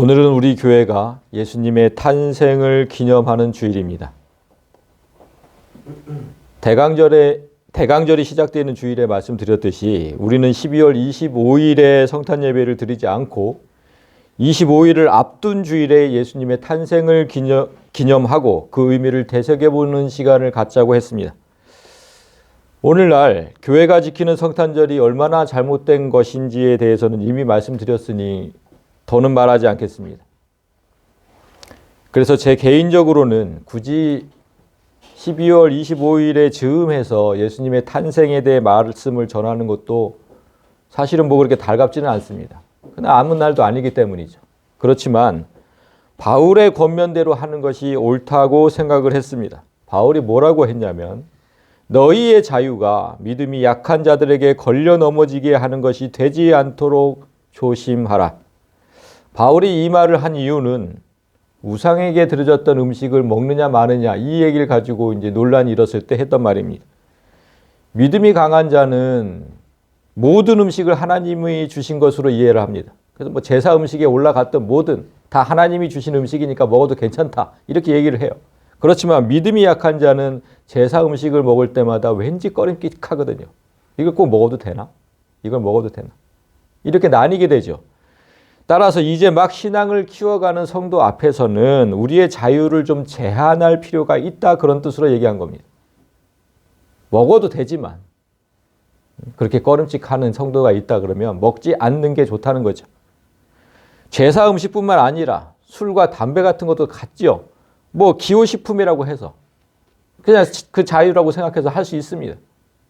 오늘은 우리 교회가 예수님의 탄생을 기념하는 주일입니다. 대강절이 시작되는 주일에 말씀드렸듯이 우리는 12월 25일에 성탄 예배를 드리지 않고 25일을 앞둔 주일에 예수님의 탄생을 기념하고 그 의미를 되새겨보는 시간을 갖자고 했습니다. 오늘날 교회가 지키는 성탄절이 얼마나 잘못된 것인지에 대해서는 이미 말씀드렸으니 더는 말하지 않겠습니다. 그래서 제 개인적으로는 굳이 12월 25일에 즈음해서 예수님의 탄생에 대해 말씀을 전하는 것도 사실은 뭐 그렇게 달갑지는 않습니다. 그냥 아무 날도 아니기 때문이죠. 그렇지만 바울의 권면대로 하는 것이 옳다고 생각을 했습니다. 바울이 뭐라고 했냐면 너희의 자유가 믿음이 약한 자들에게 걸려 넘어지게 하는 것이 되지 않도록 조심하라. 바울이 이 말을 한 이유는 우상에게 드려졌던 음식을 먹느냐 마느냐 이 얘기를 가지고 이제 논란이 일었을 때 했던 말입니다. 믿음이 강한 자는 모든 음식을 하나님이 주신 것으로 이해를 합니다. 그래서 뭐 제사 음식에 올라갔던 뭐든 다 하나님이 주신 음식이니까 먹어도 괜찮다 이렇게 얘기를 해요. 그렇지만 믿음이 약한 자는 제사 음식을 먹을 때마다 왠지 꺼림칙하거든요. 이걸 꼭 먹어도 되나? 이걸 먹어도 되나? 이렇게 나뉘게 되죠. 따라서 이제 막 신앙을 키워가는 성도 앞에서는 우리의 자유를 좀 제한할 필요가 있다 그런 뜻으로 얘기한 겁니다. 먹어도 되지만 그렇게 꺼림칙하는 성도가 있다 그러면 먹지 않는 게 좋다는 거죠. 제사 음식뿐만 아니라 술과 담배 같은 것도 같죠. 뭐 기호식품이라고 해서 그냥 그 자유라고 생각해서 할 수 있습니다.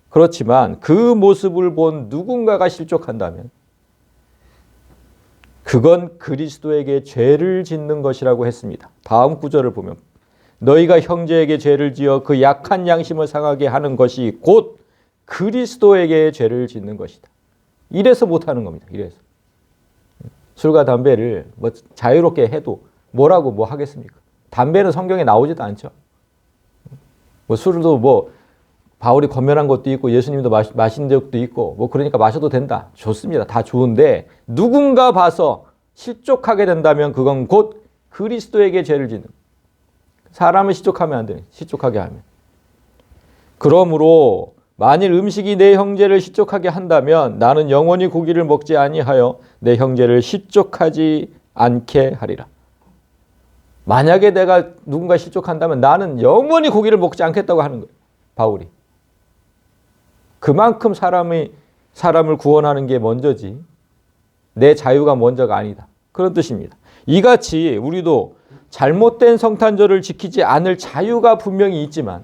그렇지만 그 모습을 본 누군가가 실족한다면 그건 그리스도에게 죄를 짓는 것이라고 했습니다. 다음 구절을 보면 너희가 형제에게 죄를 지어 그 약한 양심을 상하게 하는 것이 곧 그리스도에게 죄를 짓는 것이다. 이래서 못하는 겁니다. 이래서. 술과 담배를 뭐 자유롭게 해도 뭐라고 뭐 하겠습니까? 담배는 성경에 나오지도 않죠. 뭐 술도 뭐 바울이 권면한 것도 있고 예수님도 마신 적도 있고 뭐 그러니까 마셔도 된다. 좋습니다. 다 좋은데 누군가 봐서 실족하게 된다면 그건 곧 그리스도에게 죄를 짓는 거예요. 사람을 실족하면 안 돼요. 실족하게 하면. 그러므로 만일 음식이 내 형제를 실족하게 한다면 나는 영원히 고기를 먹지 아니하여 내 형제를 실족하지 않게 하리라. 만약에 내가 누군가 실족한다면 나는 영원히 고기를 먹지 않겠다고 하는 거예요. 바울이. 그만큼 사람을 구원하는 게 먼저지 내 자유가 먼저가 아니다. 그런 뜻입니다. 이같이 우리도 잘못된 성탄절을 지키지 않을 자유가 분명히 있지만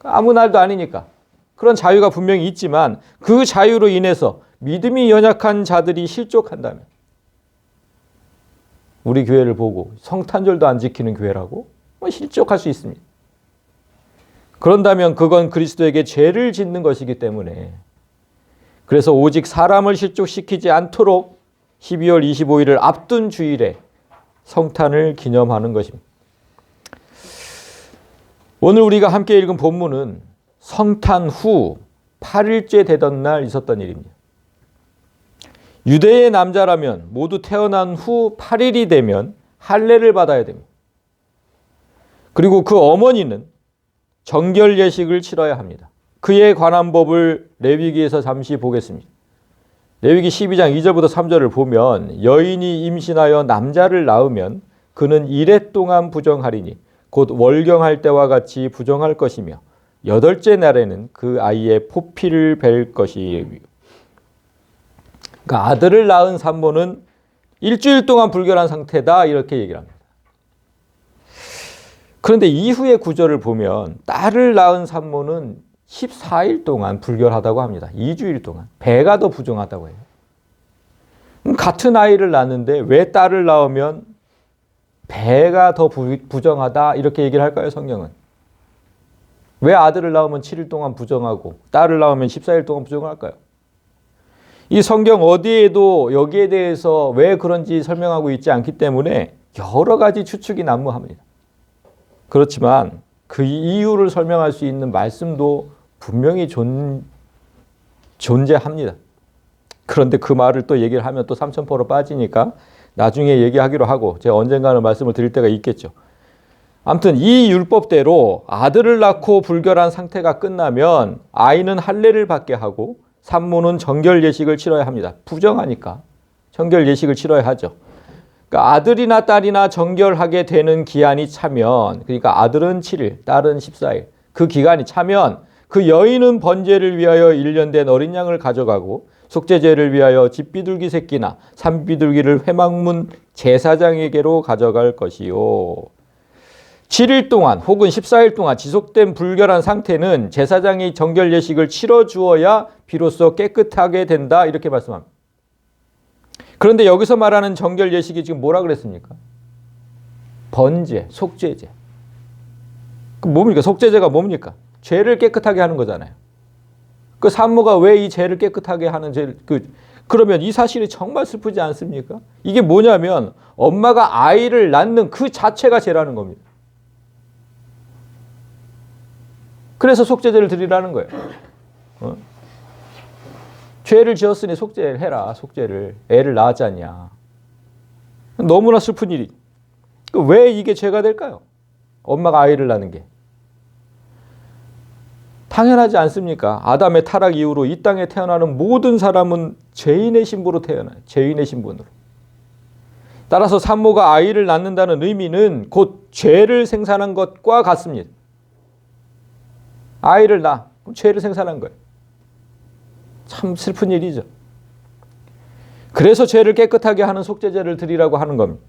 아무 날도 아니니까 그런 자유가 분명히 있지만 그 자유로 인해서 믿음이 연약한 자들이 실족한다면 우리 교회를 보고 성탄절도 안 지키는 교회라고 실족할 수 있습니다. 그런다면 그건 그리스도에게 죄를 짓는 것이기 때문에 그래서 오직 사람을 실족시키지 않도록 12월 25일을 앞둔 주일에 성탄을 기념하는 것입니다. 오늘 우리가 함께 읽은 본문은 성탄 후 8일째 되던 날 있었던 일입니다. 유대의 남자라면 모두 태어난 후 8일이 되면 할례를 받아야 됩니다. 그리고 그 어머니는 정결 예식을 치러야 합니다. 그에 관한 법을 레위기에서 잠시 보겠습니다. 레위기 12장 2절부터 3절을 보면 여인이 임신하여 남자를 낳으면 그는 이레 동안 부정하리니 곧 월경할 때와 같이 부정할 것이며 8째 날에는 그 아이의 포피를 벨 것이에요. 그러니까 아들을 낳은 산모는 일주일 동안 불결한 상태다 이렇게 얘기를 합니다. 그런데 이후의 구절을 보면 딸을 낳은 산모는 14일 동안 불결하다고 합니다. 2주일 동안. 배가 더 부정하다고 해요. 같은 아이를 낳는데 왜 딸을 낳으면 배가 더 부정하다 이렇게 얘기를 할까요? 성경은. 왜 아들을 낳으면 7일 동안 부정하고 딸을 낳으면 14일 동안 부정할까요? 이 성경 어디에도 여기에 대해서 왜 그런지 설명하고 있지 않기 때문에 여러 가지 추측이 난무합니다. 그렇지만 그 이유를 설명할 수 있는 말씀도 분명히 존재합니다. 그런데 그 말을 또 얘기를 하면 또 삼천포로 빠지니까 나중에 얘기하기로 하고 제가 언젠가는 말씀을 드릴 때가 있겠죠. 아무튼 이 율법대로 아들을 낳고 불결한 상태가 끝나면 아이는 할례를 받게 하고 산모는 정결 예식을 치러야 합니다. 부정하니까 정결 예식을 치러야 하죠. 그러니까 아들이나 딸이나 정결하게 되는 기한이 차면, 그러니까 아들은 7일, 딸은 14일, 그 기간이 차면 그 여인은 번제를 위하여 1년 된 어린 양을 가져가고 속죄제를 위하여 집비둘기 새끼나 산비둘기를 회막문 제사장에게로 가져갈 것이요. 7일 동안 혹은 14일 동안 지속된 불결한 상태는 제사장이 정결 예식을 치러 주어야 비로소 깨끗하게 된다, 이렇게 말씀합니다. 그런데 여기서 말하는 정결 예식이 지금 뭐라 그랬습니까? 번제, 속죄제. 그 뭡니까? 속죄제가 뭡니까? 죄를 깨끗하게 하는 거잖아요. 그 산모가 왜 이 죄를 깨끗하게 하는 그러면 이 사실이 정말 슬프지 않습니까? 이게 뭐냐면 엄마가 아이를 낳는 그 자체가 죄라는 겁니다. 그래서 속죄제를 드리라는 거예요. 죄를 지었으니 속죄를 해라. 속죄를. 애를 낳았지 않냐. 너무나 슬픈 일이. 왜 이게 죄가 될까요? 엄마가 아이를 낳는 게. 당연하지 않습니까? 아담의 타락 이후로 이 땅에 태어나는 모든 사람은 죄인의 신부로 태어나요. 죄인의 신분으로. 따라서 산모가 아이를 낳는다는 의미는 곧 죄를 생산한 것과 같습니다. 아이를 낳아. 그럼 죄를 생산한 거예요. 참 슬픈 일이죠. 그래서 죄를 깨끗하게 하는 속죄제를 드리라고 하는 겁니다.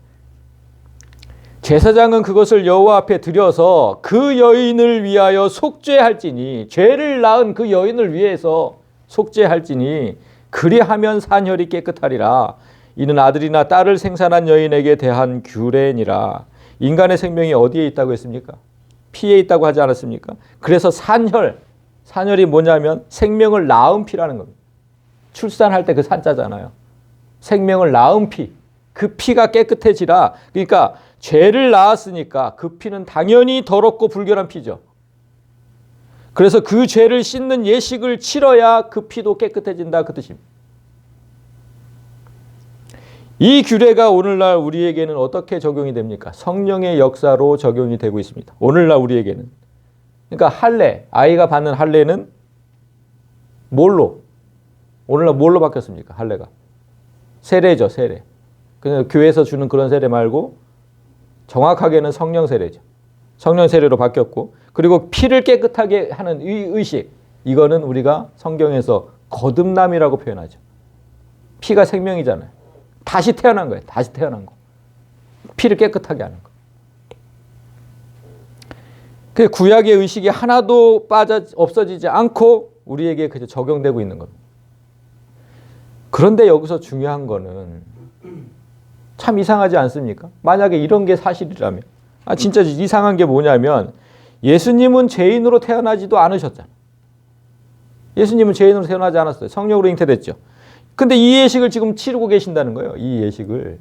제사장은 그것을 여호와 앞에 드려서 그 여인을 위하여 속죄할지니, 죄를 낳은 그 여인을 위해서 속죄할지니 그리하면 산혈이 깨끗하리라. 이는 아들이나 딸을 생산한 여인에게 대한 규례니라. 인간의 생명이 어디에 있다고 했습니까? 피에 있다고 하지 않았습니까? 그래서 산혈이 뭐냐면 생명을 낳은 피라는 겁니다. 출산할 때 그 산자잖아요. 생명을 낳은 피. 그 피가 깨끗해지라. 그러니까 죄를 낳았으니까 그 피는 당연히 더럽고 불결한 피죠. 그래서 그 죄를 씻는 예식을 치러야 그 피도 깨끗해진다, 그 뜻입니다. 이 규례가 오늘날 우리에게는 어떻게 적용이 됩니까? 성령의 역사로 적용이 되고 있습니다. 오늘날 우리에게는. 그러니까 할례, 아이가 받는 할례는 뭘로? 오늘날 뭘로 바뀌었습니까? 할례가. 세례죠, 세례. 그냥 교회에서 주는 그런 세례 말고 정확하게는 성령 세례죠. 성령 세례로 바뀌었고, 그리고 피를 깨끗하게 하는 이 의식, 이거는 우리가 성경에서 거듭남이라고 표현하죠. 피가 생명이잖아요. 다시 태어난 거예요. 다시 태어난 거. 피를 깨끗하게 하는 거. 그 구약의 의식이 하나도 없어지지 않고 우리에게 그저 적용되고 있는 겁니다. 그런데 여기서 중요한 거는 참 이상하지 않습니까? 만약에 이런 게 사실이라면, 진짜 이상한 게 뭐냐면 예수님은 죄인으로 태어나지도 않으셨잖아요. 예수님은 죄인으로 태어나지 않았어요. 성령으로 잉태됐죠. 근데 이 예식을 지금 치르고 계신다는 거예요. 이 예식을.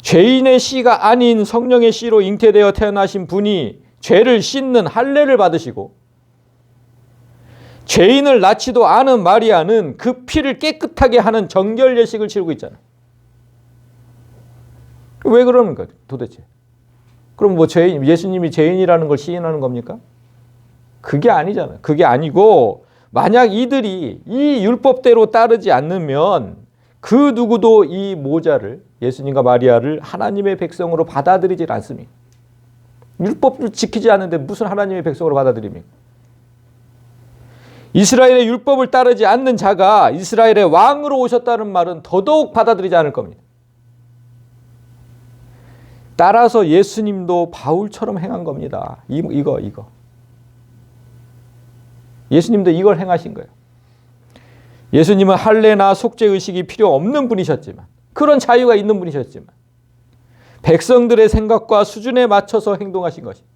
죄인의 씨가 아닌 성령의 씨로 잉태되어 태어나신 분이 죄를 씻는 할례를 받으시고, 죄인을 낳지도 않은 마리아는 그 피를 깨끗하게 하는 정결 예식을 치르고 있잖아요. 왜 그러는가 도대체? 그럼 뭐 예수님이 죄인이라는 걸 시인하는 겁니까? 그게 아니잖아요. 그게 아니고, 만약 이들이 이 율법대로 따르지 않으면 그 누구도 이 모자를, 예수님과 마리아를 하나님의 백성으로 받아들이질 않습니다. 율법을 지키지 않는데 무슨 하나님의 백성으로 받아들입니까? 이스라엘의 율법을 따르지 않는 자가 이스라엘의 왕으로 오셨다는 말은 더더욱 받아들이지 않을 겁니다. 따라서 예수님도 바울처럼 행한 겁니다. 이거. 예수님도 이걸 행하신 거예요. 예수님은 할례나 속죄 의식이 필요 없는 분이셨지만, 그런 자유가 있는 분이셨지만 백성들의 생각과 수준에 맞춰서 행동하신 것입니다.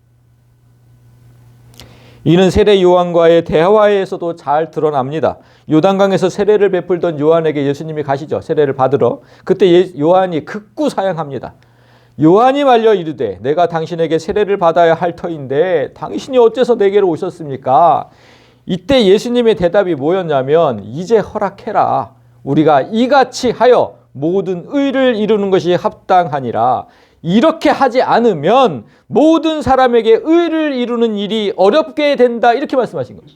이는 세례 요한과의 대화에서도 잘 드러납니다. 요단강에서 세례를 베풀던 요한에게 예수님이 가시죠. 세례를 받으러. 그때 요한이 극구 사양합니다. 요한이 말려 이르되 내가 당신에게 세례를 받아야 할 터인데 당신이 어째서 내게로 오셨습니까? 이때 예수님의 대답이 뭐였냐면 이제 허락해라. 우리가 이같이 하여 모든 의를 이루는 것이 합당하니라. 이렇게 하지 않으면 모든 사람에게 의를 이루는 일이 어렵게 된다. 이렇게 말씀하신 거예요.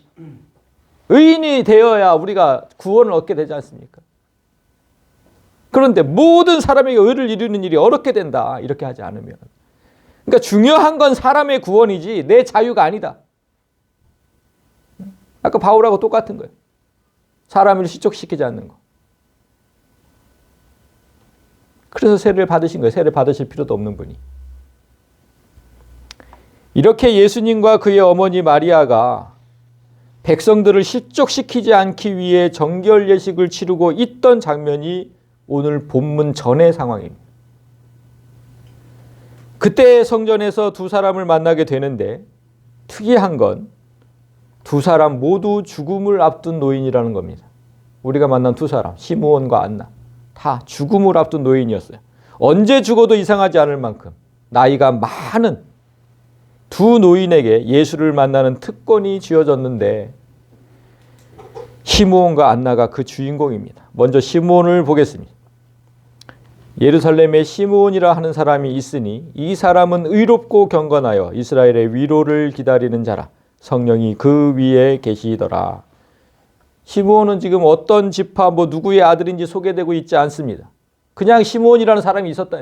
의인이 되어야 우리가 구원을 얻게 되지 않습니까? 그런데 모든 사람에게 의를 이루는 일이 어렵게 된다. 이렇게 하지 않으면. 그러니까 중요한 건 사람의 구원이지 내 자유가 아니다. 아까 바울하고 똑같은 거예요. 사람을 실족시키지 않는 거. 그래서 세례를 받으신 거예요. 세례를 받으실 필요도 없는 분이. 이렇게 예수님과 그의 어머니 마리아가 백성들을 실족시키지 않기 위해 정결 예식을 치르고 있던 장면이 오늘 본문 전의 상황입니다. 그때 성전에서 두 사람을 만나게 되는데 특이한 건 두 사람 모두 죽음을 앞둔 노인이라는 겁니다. 우리가 만난 두 사람, 시므온과 안나, 다 죽음을 앞둔 노인이었어요. 언제 죽어도 이상하지 않을 만큼 나이가 많은 두 노인에게 예수를 만나는 특권이 쥐어졌는데 시므온과 안나가 그 주인공입니다. 먼저 시므온을 보겠습니다. 예루살렘에 시므온이라 하는 사람이 있으니 이 사람은 의롭고 경건하여 이스라엘의 위로를 기다리는 자라. 성령이 그 위에 계시더라. 시므온은 지금 어떤 지파 누구의 아들인지 소개되고 있지 않습니다. 그냥 시므온이라는 사람이 있었다.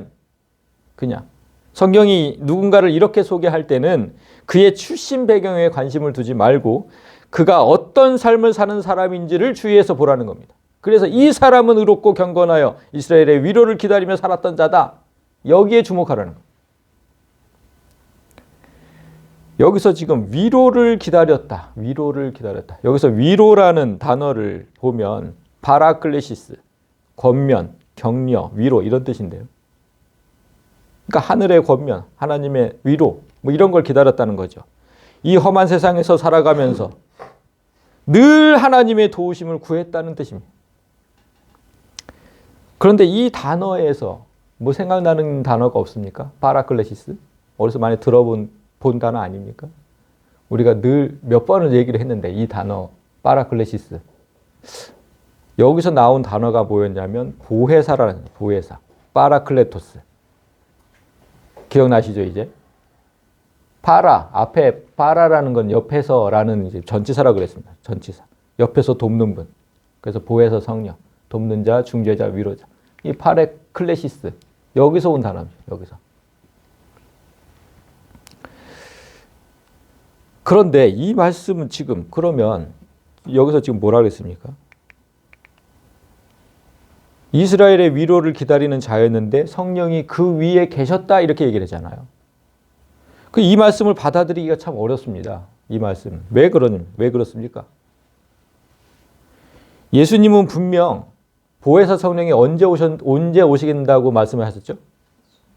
그냥. 성경이 누군가를 이렇게 소개할 때는 그의 출신 배경에 관심을 두지 말고 그가 어떤 삶을 사는 사람인지를 주의해서 보라는 겁니다. 그래서 이 사람은 의롭고 경건하여 이스라엘의 위로를 기다리며 살았던 자다. 여기에 주목하라는 겁니다. 여기서 지금 위로를 기다렸다. 위로를 기다렸다. 여기서 위로라는 단어를 보면 파라클레시스, 권면, 격려, 위로 이런 뜻인데요. 그러니까 하늘의 권면, 하나님의 위로 이런 걸 기다렸다는 거죠. 이 험한 세상에서 살아가면서 늘 하나님의 도우심을 구했다는 뜻입니다. 그런데 이 단어에서 생각나는 단어가 없습니까? 파라클레시스? 어디서 많이 들어본 단어 아닙니까? 우리가 늘 몇 번을 얘기를 했는데 이 단어 파라클레시스. 여기서 나온 단어가 뭐였냐면 보혜사라는 보혜사. 파라클레토스. 기억나시죠 이제? 파라, 앞에 파라라는 건 옆에서라는 이제 전치사라고 그랬습니다. 전치사. 옆에서 돕는 분. 그래서 보혜사 성령. 돕는 자, 중재자, 위로자. 이 파라클레시스. 여기서 온 단어입니다. 여기서. 그런데 이 말씀은 지금 그러면 여기서 지금 뭐라 그랬습니까? 이스라엘의 위로를 기다리는 자였는데 성령이 그 위에 계셨다 이렇게 얘기를 하잖아요. 이 말씀을 받아들이기가 참 어렵습니다. 이 말씀. 왜 그렇습니까? 예수님은 분명 보혜사 성령이 언제 오시겠다고 말씀을 하셨죠?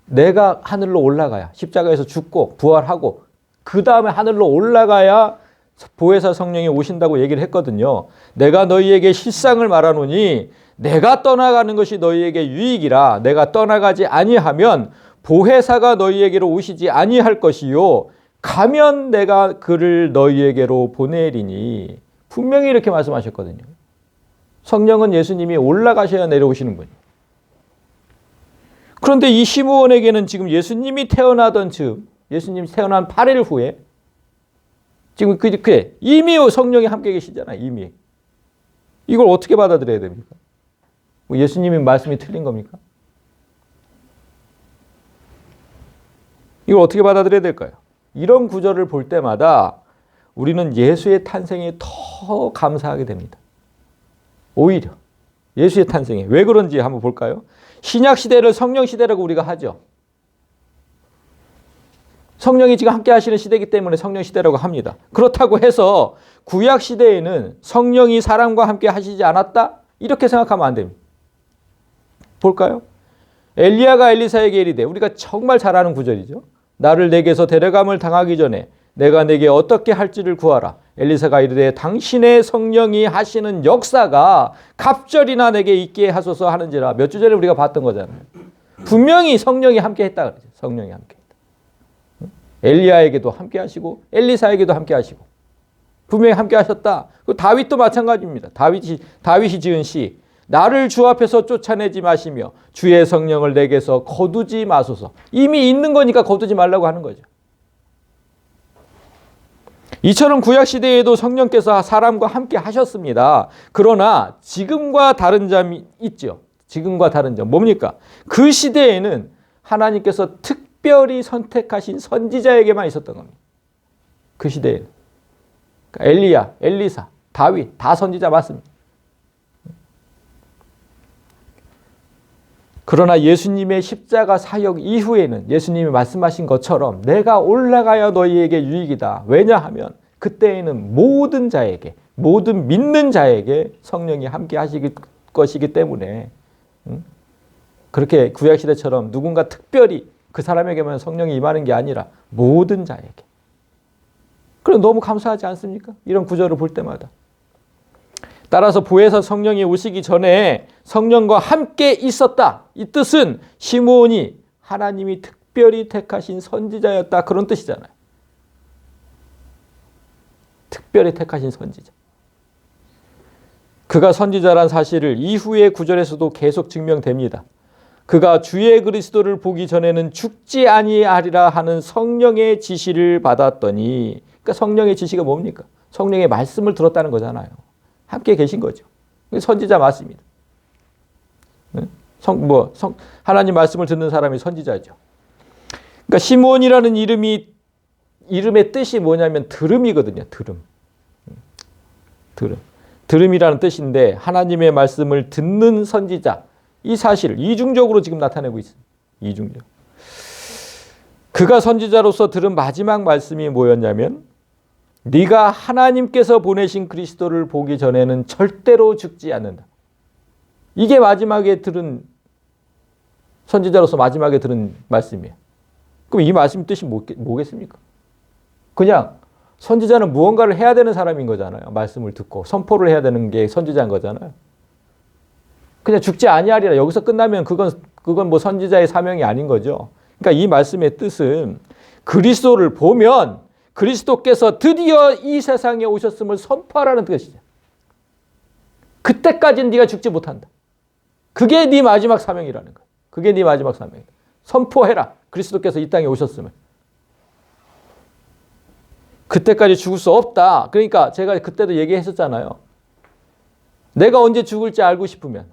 내가 하늘로 올라가야 십자가에서 죽고 부활하고 그 다음에 하늘로 올라가야 보혜사 성령이 오신다고 얘기를 했거든요. 내가 너희에게 실상을 말하노니 내가 떠나가는 것이 너희에게 유익이라. 내가 떠나가지 아니하면 보혜사가 너희에게로 오시지 아니할 것이요 가면 내가 그를 너희에게로 보내리니. 분명히 이렇게 말씀하셨거든요. 성령은 예수님이 올라가셔야 내려오시는 분이에요. 그런데 이 시므온에게는 지금 예수님이 태어나던 즈음, 예수님이 태어난 8일 후에 지금 그렇게 이미 성령이 함께 계시잖아요. 이미. 이걸 어떻게 받아들여야 됩니까? 예수님의 말씀이 틀린 겁니까? 이걸 어떻게 받아들여야 될까요? 이런 구절을 볼 때마다 우리는 예수의 탄생에 더 감사하게 됩니다. 오히려 예수의 탄생에. 왜 그런지 한번 볼까요? 신약 시대를 성령 시대라고 우리가 하죠. 성령이 지금 함께 하시는 시대이기 때문에 성령 시대라고 합니다. 그렇다고 해서 구약 시대에는 성령이 사람과 함께 하시지 않았다? 이렇게 생각하면 안 됩니다. 볼까요? 엘리야가 엘리사에게 이르되, 우리가 정말 잘 아는 구절이죠. 나를 내게서 데려감을 당하기 전에 내가 내게 어떻게 할지를 구하라. 엘리사가 이르되 당신의 성령이 하시는 역사가 갑절이나 내게 있게 하소서 하는지라. 몇 주 전에 우리가 봤던 거잖아요. 분명히 성령이 함께 했다 그러죠. 성령이 함께 했다. 엘리야에게도 함께 하시고 엘리사에게도 함께 하시고 분명히 함께 하셨다. 다윗도 마찬가지입니다. 다윗이 지은 시. 나를 주 앞에서 쫓아내지 마시며 주의 성령을 내게서 거두지 마소서. 이미 있는 거니까 거두지 말라고 하는 거죠. 이처럼 구약시대에도 성령께서 사람과 함께 하셨습니다. 그러나 지금과 다른 점이 있죠. 지금과 다른 점. 뭡니까? 그 시대에는 하나님께서 특별히 선택하신 선지자에게만 있었던 겁니다. 그 시대에는. 그러니까 엘리야, 엘리사, 다윗 다 선지자 맞습니다. 그러나 예수님의 십자가 사역 이후에는 예수님이 말씀하신 것처럼 내가 올라가야 너희에게 유익이다. 왜냐하면 그때에는 모든 자에게, 모든 믿는 자에게 성령이 함께 하실 것이기 때문에 그렇게 구약시대처럼 누군가 특별히 그 사람에게만 성령이 임하는 게 아니라 모든 자에게. 그럼 너무 감사하지 않습니까? 이런 구절을 볼 때마다. 따라서 보혜사 성령이 오시기 전에 성령과 함께 있었다. 이 뜻은 시므온이 하나님이 특별히 택하신 선지자였다. 그런 뜻이잖아요. 특별히 택하신 선지자. 그가 선지자란 사실을 이후의 구절에서도 계속 증명됩니다. 그가 주의 그리스도를 보기 전에는 죽지 아니하리라 하는 성령의 지시를 받았더니, 그러니까 성령의 지시가 뭡니까? 성령의 말씀을 들었다는 거잖아요. 함께 계신 거죠. 선지자 맞습니다. 하나님 말씀을 듣는 사람이 선지자죠. 그러니까 시므온이라는 이름의 뜻이 뭐냐면 들음이거든요. 들음이라는 뜻인데 하나님의 말씀을 듣는 선지자. 이 사실을 이중적으로 지금 나타내고 있습니다. 이중적. 그가 선지자로서 들은 마지막 말씀이 뭐였냐면 네가 하나님께서 보내신 그리스도를 보기 전에는 절대로 죽지 않는다. 이게 마지막에 들은 선지자로서 마지막에 들은 말씀이에요. 그럼 이 말씀 뜻이 뭐겠습니까? 그냥 선지자는 무언가를 해야 되는 사람인 거잖아요. 말씀을 듣고 선포를 해야 되는 게 선지자인 거잖아요. 그냥 죽지 아니하리라 여기서 끝나면 그건 뭐 선지자의 사명이 아닌 거죠. 그러니까 이 말씀의 뜻은 그리스도를 보면 그리스도께서 드디어 이 세상에 오셨음을 선포하라는 뜻이죠. 그때까지는 네가 죽지 못한다. 그게 네 마지막 사명이라는 거예요. 그게 네 마지막 사명이다. 선포해라. 그리스도께서 이 땅에 오셨음을. 그때까지 죽을 수 없다. 그러니까 제가 그때도 얘기했었잖아요. 내가 언제 죽을지 알고 싶으면.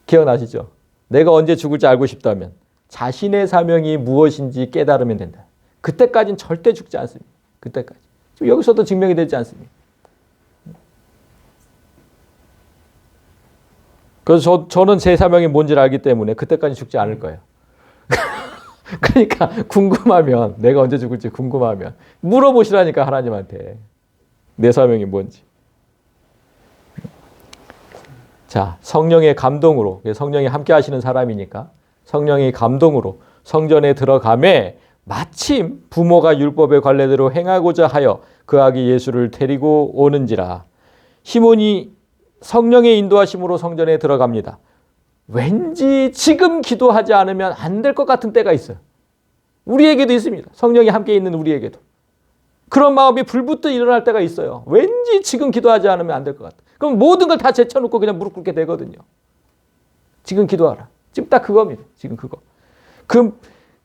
기억나시죠? 내가 언제 죽을지 알고 싶다면 자신의 사명이 무엇인지 깨달으면 된다. 그때까지는 절대 죽지 않습니다. 그때까지. 지금 여기서도 증명이 되지 않습니다. 그래서 저는 제 사명이 뭔지를 알기 때문에 그때까지 죽지 않을 거예요. 그러니까 궁금하면 내가 언제 죽을지 궁금하면 물어보시라니까 하나님한테 내 사명이 뭔지. 자, 성령의 감동으로 성령이 함께 하시는 사람이니까 성령의 감동으로 성전에 들어가매 마침 부모가 율법의 관례대로 행하고자 하여 그 아기 예수를 데리고 오는지라. 시몬이 성령의 인도하심으로 성전에 들어갑니다. 왠지 지금 기도하지 않으면 안 될 것 같은 때가 있어요. 우리에게도 있습니다. 성령이 함께 있는 우리에게도. 그런 마음이 불붙어 일어날 때가 있어요. 왠지 지금 기도하지 않으면 안 될 것 같아. 그럼 모든 걸 다 제쳐놓고 그냥 무릎 꿇게 되거든요. 지금 기도하라. 지금 딱 그겁니다. 지금 그거.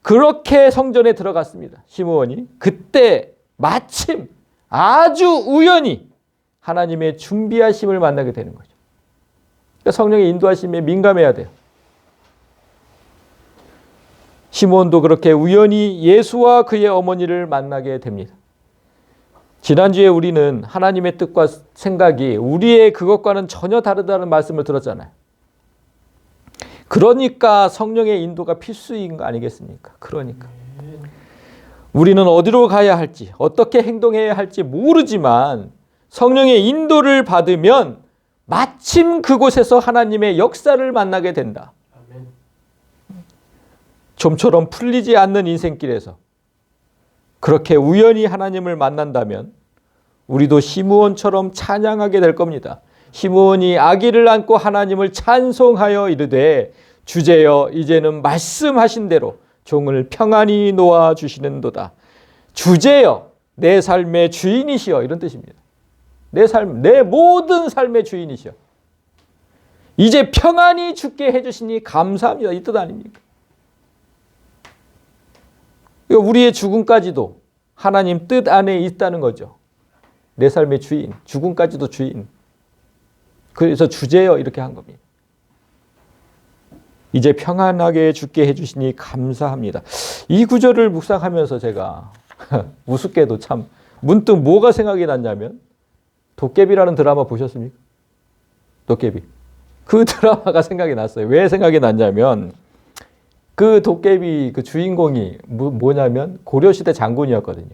그렇게 성전에 들어갔습니다. 시므온이. 그때 마침 아주 우연히 하나님의 준비하심을 만나게 되는 거죠. 그러니까 성령의 인도하심에 민감해야 돼요. 시므온도 그렇게 우연히 예수와 그의 어머니를 만나게 됩니다. 지난주에 우리는 하나님의 뜻과 생각이 우리의 그것과는 전혀 다르다는 말씀을 들었잖아요. 그러니까 성령의 인도가 필수인 거 아니겠습니까? 그러니까. 우리는 어디로 가야 할지, 어떻게 행동해야 할지 모르지만 성령의 인도를 받으면 마침 그곳에서 하나님의 역사를 만나게 된다. 좀처럼 풀리지 않는 인생길에서 그렇게 우연히 하나님을 만난다면 우리도 시므온처럼 찬양하게 될 겁니다. 시므온이 아기를 안고 하나님을 찬송하여 이르되 주제여 이제는 말씀하신 대로 종을 평안히 놓아 주시는도다. 주제여 내 삶의 주인이시여, 이런 뜻입니다. 내 삶, 내 모든 삶의 주인이시여. 이제 평안히 죽게 해주시니 감사합니다. 이 뜻 아닙니까? 우리의 죽음까지도 하나님 뜻 안에 있다는 거죠. 내 삶의 주인, 죽음까지도 주인. 그래서 주제여 이렇게 한 겁니다. 이제 평안하게 죽게 해주시니 감사합니다. 이 구절을 묵상하면서 제가 우습게도 참 문득 뭐가 생각이 났냐면, 도깨비라는 드라마 보셨습니까? 도깨비. 그 드라마가 생각이 났어요. 왜 생각이 났냐면, 그 도깨비 그 주인공이 뭐냐면 고려시대 장군이었거든요.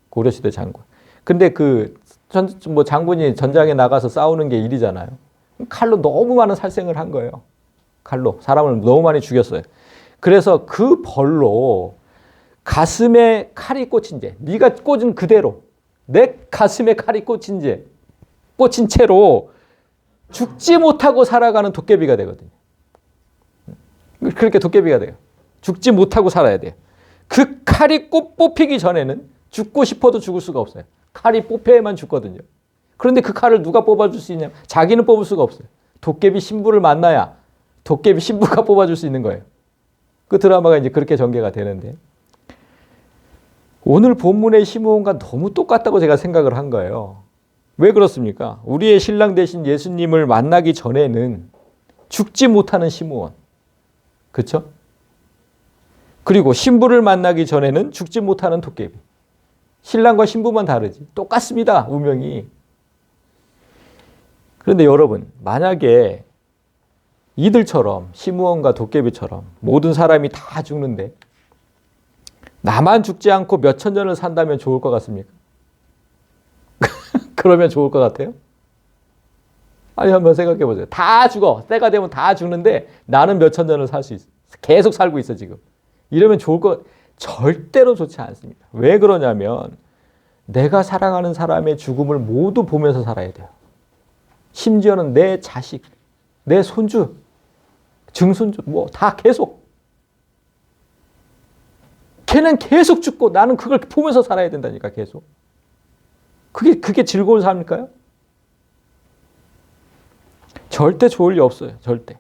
고려시대 장군. 근데 장군이 전장에 나가서 싸우는 게 일이잖아요. 칼로 너무 많은 살생을 한 거예요. 칼로 사람을 너무 많이 죽였어요. 그래서 그 벌로 가슴에 칼이 꽂힌 채, 네가 꽂은 그대로 내 가슴에 칼이 꽂힌 채로 죽지 못하고 살아가는 도깨비가 되거든요. 그렇게 도깨비가 돼요. 죽지 못하고 살아야 돼요. 그 칼이 뽑히기 전에는 죽고 싶어도 죽을 수가 없어요. 칼이 뽑혀야만 죽거든요. 그런데 그 칼을 누가 뽑아줄 수 있냐면 자기는 뽑을 수가 없어요. 도깨비 신부를 만나야 도깨비 신부가 뽑아줄 수 있는 거예요. 그 드라마가 이제 그렇게 전개가 되는데, 오늘 본문의 시므온과 너무 똑같다고 제가 생각을 한 거예요. 왜 그렇습니까? 우리의 신랑 되신 예수님을 만나기 전에는 죽지 못하는 시므온, 그렇죠? 그리고 신부를 만나기 전에는 죽지 못하는 도깨비. 신랑과 신부만 다르지 똑같습니다, 운명이. 그런데 여러분, 만약에 이들처럼, 시므온과 도깨비처럼 모든 사람이 다 죽는데 나만 죽지 않고 몇천 년을 산다면 좋을 것 같습니까? 그러면 좋을 것 같아요? 아니, 한번 생각해 보세요. 다 죽어. 때가 되면 다 죽는데 나는 몇천 년을 살 수 있어. 계속 살고 있어, 지금. 이러면 좋을 것, 절대로 좋지 않습니다. 왜 그러냐면 내가 사랑하는 사람의 죽음을 모두 보면서 살아야 돼요. 심지어는 내 자식, 내 손주, 증손주, 뭐 다 계속. 걔는 계속 죽고 나는 그걸 보면서 살아야 된다니까, 계속. 그게 즐거운 삶일까요? 절대 좋을 리 없어요. 절대.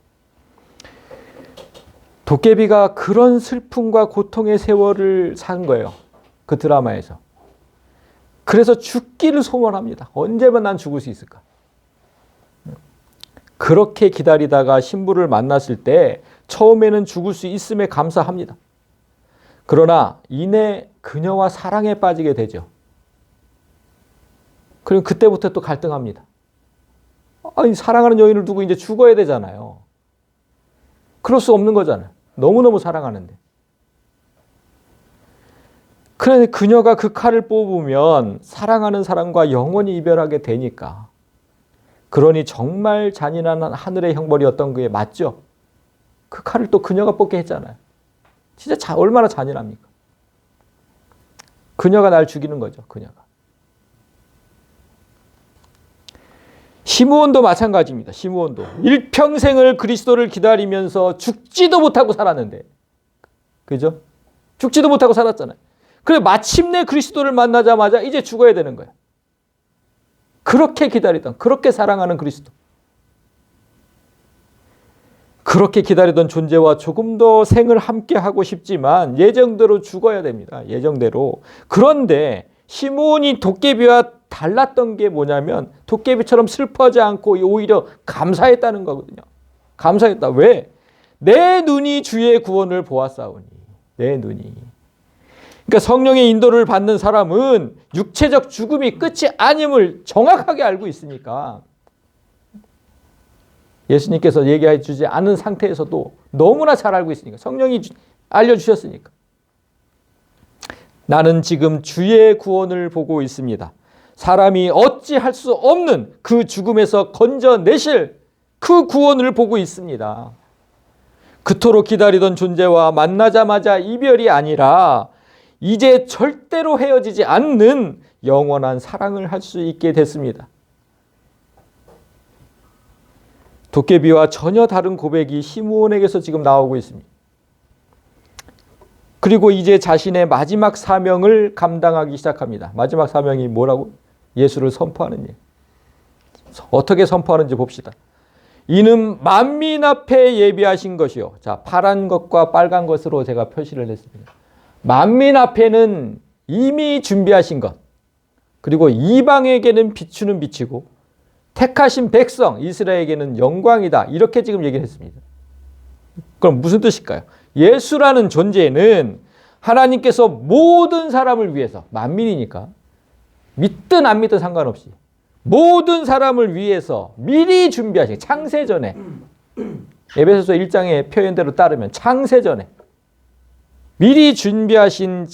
도깨비가 그런 슬픔과 고통의 세월을 산 거예요. 그 드라마에서. 그래서 죽기를 소원합니다. 언제면 난 죽을 수 있을까? 그렇게 기다리다가 신부를 만났을 때 처음에는 죽을 수 있음에 감사합니다. 그러나 이내 그녀와 사랑에 빠지게 되죠. 그리고 그때부터 또 갈등합니다. 아니, 사랑하는 여인을 두고 이제 죽어야 되잖아요. 그럴 수 없는 거잖아요. 너무너무 사랑하는데. 그런데 그녀가 그 칼을 뽑으면 사랑하는 사람과 영원히 이별하게 되니까. 그러니 정말 잔인한 하늘의 형벌이었던 게 맞죠. 그 칼을 또 그녀가 뽑게 했잖아요. 진짜 얼마나 잔인합니까? 그녀가 날 죽이는 거죠. 그녀가. 시므온도 마찬가지입니다. 시므온도 일평생을 그리스도를 기다리면서 죽지도 못하고 살았는데, 그죠? 죽지도 못하고 살았잖아요. 그래 마침내 그리스도를 만나자마자 이제 죽어야 되는 거예요. 그렇게 기다리던, 그렇게 사랑하는 그리스도. 그렇게 기다리던 존재와 조금 더 생을 함께 하고 싶지만 예정대로 죽어야 됩니다. 예정대로. 그런데 시므온이 도깨비와 달랐던 게 뭐냐면 도깨비처럼 슬퍼하지 않고 오히려 감사했다는 거거든요. 감사했다. 왜? 내 눈이 주의 구원을 보았사오니. 내 눈이. 그러니까 성령의 인도를 받는 사람은 육체적 죽음이 끝이 아님을 정확하게 알고 있으니까, 예수님께서 얘기해 주지 않은 상태에서도 너무나 잘 알고 있으니까, 성령이 알려주셨으니까. 나는 지금 주의 구원을 보고 있습니다. 사람이 어찌할 수 없는 그 죽음에서 건져내실 그 구원을 보고 있습니다. 그토록 기다리던 존재와 만나자마자 이별이 아니라 이제 절대로 헤어지지 않는 영원한 사랑을 할 수 있게 됐습니다. 도깨비와 전혀 다른 고백이 시므온에게서 지금 나오고 있습니다. 그리고 이제 자신의 마지막 사명을 감당하기 시작합니다. 마지막 사명이 뭐라고? 예수를 선포하는 일. 어떻게 선포하는지 봅시다. 이는 만민 앞에 예비하신 것이요. 자, 파란 것과 빨간 것으로 제가 표시를 했습니다. 만민 앞에는 이미 준비하신 것. 그리고 이방에게는 비추는 빛이고 택하신 백성 이스라엘에게는 영광이다. 이렇게 지금 얘기를 했습니다. 그럼 무슨 뜻일까요? 예수라는 존재는 하나님께서 모든 사람을 위해서, 만민이니까 믿든 안 믿든 상관없이 모든 사람을 위해서 미리 준비하신, 창세전에, 에베소서 1장의 표현대로 따르면 창세전에 미리 준비하신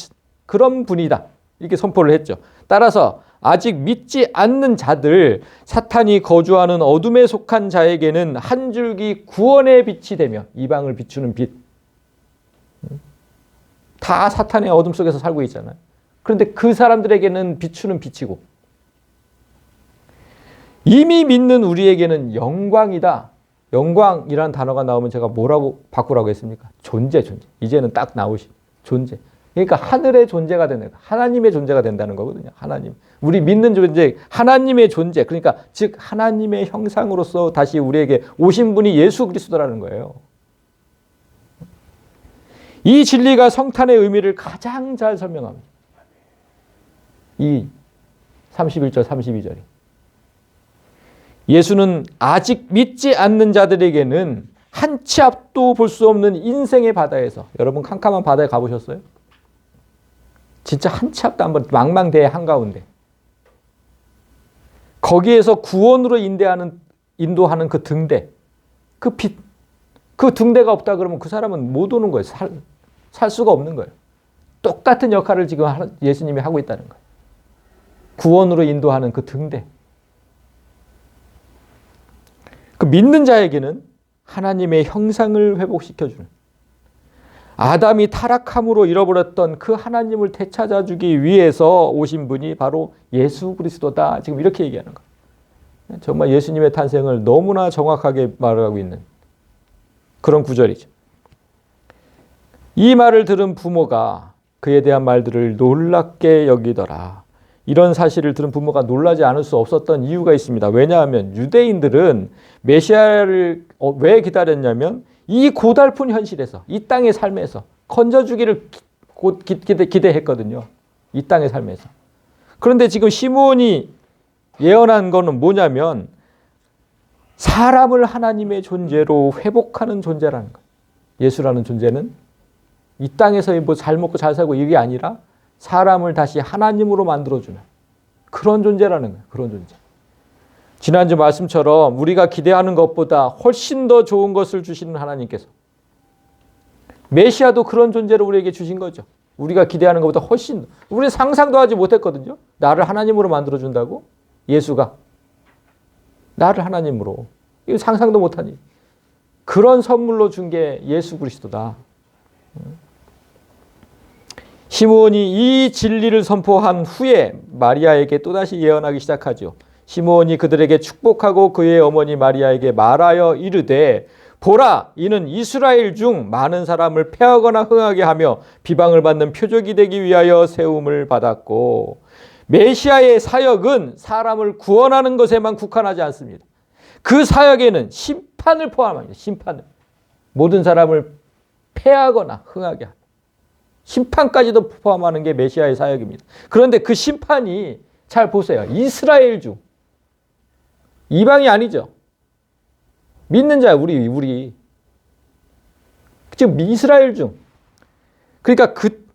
그런 분이다. 이렇게 선포를 했죠. 따라서 아직 믿지 않는 자들, 사탄이 거주하는 어둠에 속한 자에게는 한 줄기 구원의 빛이 되며, 이방을 비추는 빛. 다 사탄의 어둠 속에서 살고 있잖아요. 그런데 그 사람들에게는 비추는 빛이고, 이미 믿는 우리에게는 영광이다. 영광이라는 단어가 나오면 제가 뭐라고 바꾸라고 했습니까? 존재. 이제는 딱 나오시. 존재. 그러니까 하늘의 존재가 되는 거예요. 하나님의 존재가 된다는 거거든요. 하나님. 우리 믿는 존재, 하나님의 존재. 그러니까 즉 하나님의 형상으로서 다시 우리에게 오신 분이 예수 그리스도라는 거예요. 이 진리가 성탄의 의미를 가장 잘 설명합니다. 이 31절, 32절이. 예수는 아직 믿지 않는 자들에게는 한 치 앞도 볼 수 없는 인생의 바다에서, 여러분 캄캄한 바다에 가보셨어요? 진짜 한 치 앞도 안 보는 망망대해 한가운데, 거기에서 구원으로 인도하는 그 등대, 그 빛, 그 등대가 없다 그러면 그 사람은 못 오는 거예요. 살 수가 없는 거예요. 똑같은 역할을 지금 예수님이 하고 있다는 거예요. 구원으로 인도하는 그 등대. 그 믿는 자에게는 하나님의 형상을 회복시켜주는, 아담이 타락함으로 잃어버렸던 그 하나님을 되찾아주기 위해서 오신 분이 바로 예수 그리스도다. 지금 이렇게 얘기하는 거예요. 정말 예수님의 탄생을 너무나 정확하게 말하고 있는 그런 구절이죠. 이 말을 들은 부모가 그에 대한 말들을 놀랍게 여기더라. 이런 사실을 들은 부모가 놀라지 않을 수 없었던 이유가 있습니다. 왜냐하면 유대인들은 메시아를 왜 기다렸냐면 이 고달픈 현실에서, 이 땅의 삶에서 건져주기를 기대했거든요. 이 땅의 삶에서. 그런데 지금 시므온이 예언한 거는 뭐냐면 사람을 하나님의 존재로 회복하는 존재라는 거예요. 예수라는 존재는 이 땅에서 뭐 잘 먹고 잘 살고 이게 아니라 사람을 다시 하나님으로 만들어주는 그런 존재라는 거예요. 그런 존재. 지난주 말씀처럼 우리가 기대하는 것보다 훨씬 더 좋은 것을 주시는 하나님께서, 메시아도 그런 존재를 우리에게 주신 거죠. 우리가 기대하는 것보다 훨씬, 우리 상상도 하지 못했거든요. 나를 하나님으로 만들어준다고? 예수가 나를 하나님으로. 이거 상상도 못하니. 그런 선물로 준 게 예수 그리스도다. 시므온이 이 진리를 선포한 후에 마리아에게 또다시 예언하기 시작하죠. 시므온이 그들에게 축복하고 그의 어머니 마리아에게 말하여 이르되, 보라, 이는 이스라엘 중 많은 사람을 패하거나 흥하게 하며 비방을 받는 표적이 되기 위하여 세움을 받았고, 메시아의 사역은 사람을 구원하는 것에만 국한하지 않습니다. 그 사역에는 심판을 포함합니다. 심판을. 모든 사람을 패하거나 흥하게 합니다. 심판까지도 포함하는 게 메시아의 사역입니다. 그런데 그 심판이, 잘 보세요. 이스라엘 중. 이방이 아니죠. 믿는 자야, 우리. 지금 이스라엘 중. 그러니까 그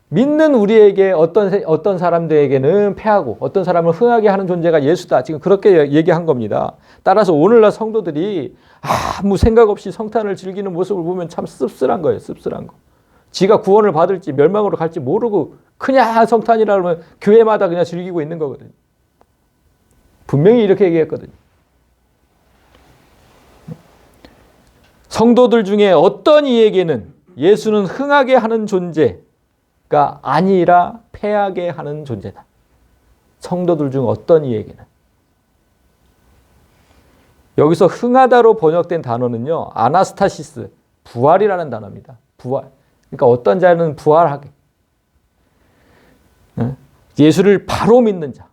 믿는 우리에게 어떤 사람들에게는 패하고 어떤 사람을 흥하게 하는 존재가 예수다. 지금 그렇게 얘기한 겁니다. 따라서 오늘날 성도들이 아무 생각 없이 성탄을 즐기는 모습을 보면 참 씁쓸한 거예요. 씁쓸한 거. 지가 구원을 받을지 멸망으로 갈지 모르고 그냥 성탄이라 그러면 교회마다 그냥 즐기고 있는 거거든요. 분명히 이렇게 얘기했거든요. 성도들 중에 어떤 이에게는 예수는 흥하게 하는 존재가 아니라 패하게 하는 존재다. 성도들 중 어떤 이에게는. 여기서 흥하다로 번역된 단어는요, 아나스타시스, 부활이라는 단어입니다. 부활. 그러니까 어떤 자는 부활하게. 예수를 바로 믿는 자.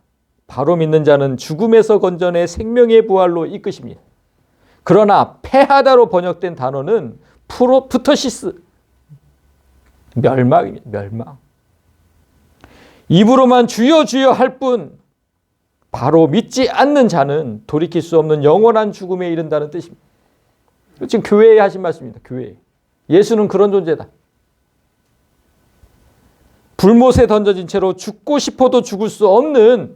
바로 믿는 자는 죽음에서 건져내 생명의 부활로 이끄십니다. 그러나 패하다로 번역된 단어는 프토시스, 멸망입니다. 멸망. 입으로만 주여 주여 할 뿐 바로 믿지 않는 자는 돌이킬 수 없는 영원한 죽음에 이른다는 뜻입니다. 지금 교회에 하신 말씀입니다. 교회. 예수는 그런 존재다. 불못에 던져진 채로 죽고 싶어도 죽을 수 없는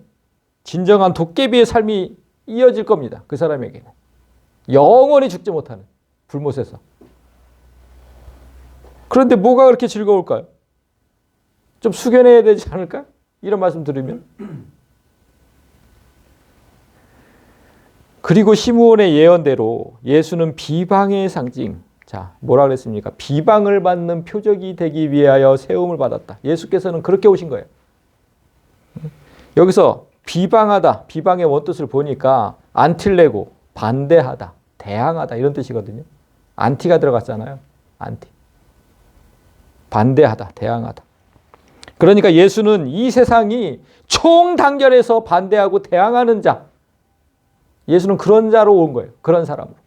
진정한 도깨비의 삶이 이어질 겁니다. 그 사람에게는. 영원히 죽지 못하는 불못에서. 그런데 뭐가 그렇게 즐거울까요? 좀 숙연해야 되지 않을까? 이런 말씀 들으면. 그리고 시므온의 예언대로 예수는 비방의 상징. 자, 뭐라 그랬습니까? 비방을 받는 표적이 되기 위하여 세움을 받았다. 예수께서는 그렇게 오신 거예요. 여기서 비방하다, 비방의 원뜻을 보니까 안틸레고, 반대하다, 대항하다 이런 뜻이거든요. 안티가 들어갔잖아요. 안티. 반대하다, 대항하다. 그러니까 예수는 이 세상이 총단결해서 반대하고 대항하는 자. 예수는 그런 자로 온 거예요. 그런 사람으로.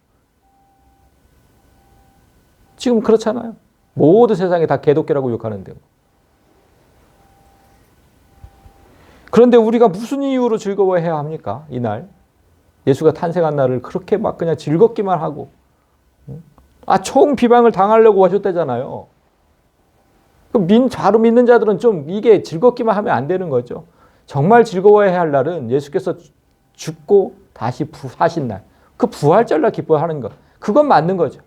지금 그렇잖아요. 모든 세상에 다 개독교라고 욕하는데. 그런데 우리가 무슨 이유로 즐거워해야 합니까? 이날. 예수가 탄생한 날을 그렇게 막 그냥 즐겁기만 하고. 총 비방을 당하려고 하셨다잖아요. 바로 믿는 자들은 좀 이게 즐겁기만 하면 안 되는 거죠. 정말 즐거워해야 할 날은 예수께서 죽고 다시 사신 날. 그 부활절날 기뻐하는 것. 그건 맞는 거죠.